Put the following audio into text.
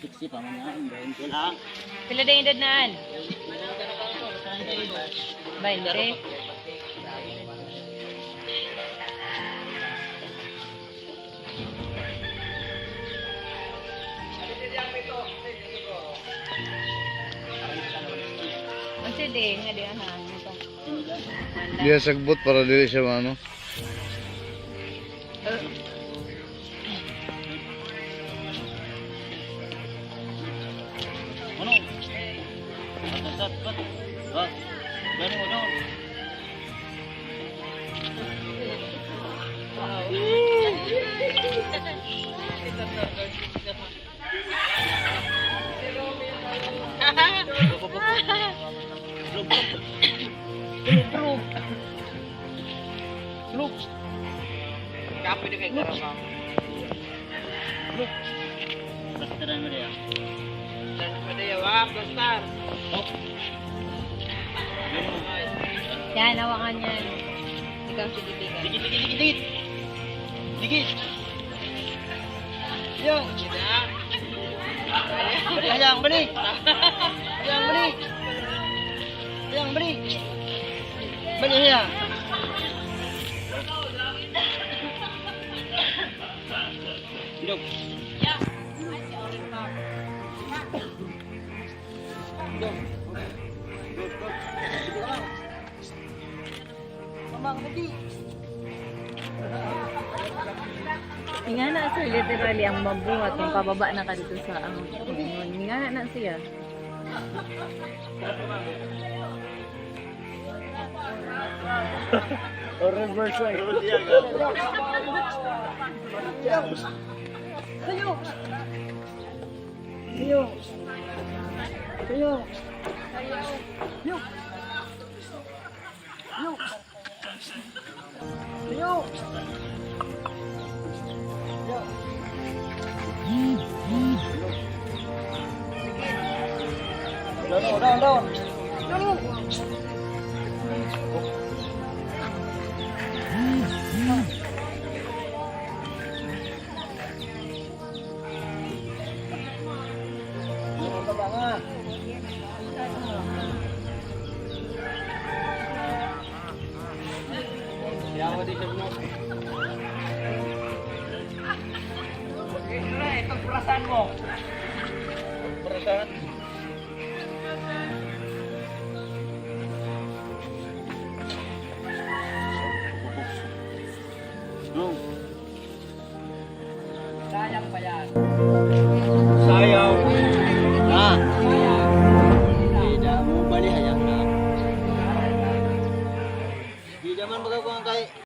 Siksi pa man yan. 20 lang. Pila din edad naan? 20. Masih din nga di aha ito. Dia sagbot para dili siya ano. Ano? Sat. Ah. Gani mo daw. Look. Kapoy na kay Karabang. Look. Bastaran mo dia. Bastar. Oh. Yan, hawakan yan. Ikaw sige bigan. Dikit. Yo. Sayang balik. Balik ya. Hidup. Nga na sir, literally ang mabuhat kung pababa na ka dito sa ang nga na siya. O reverse way. Down. Yawa di siya. Ito perasaan mo. Perasaan? No. Sayang pa yan. Sayang. Ah. Tidak mo bali hayang na. Di naman magagawa kay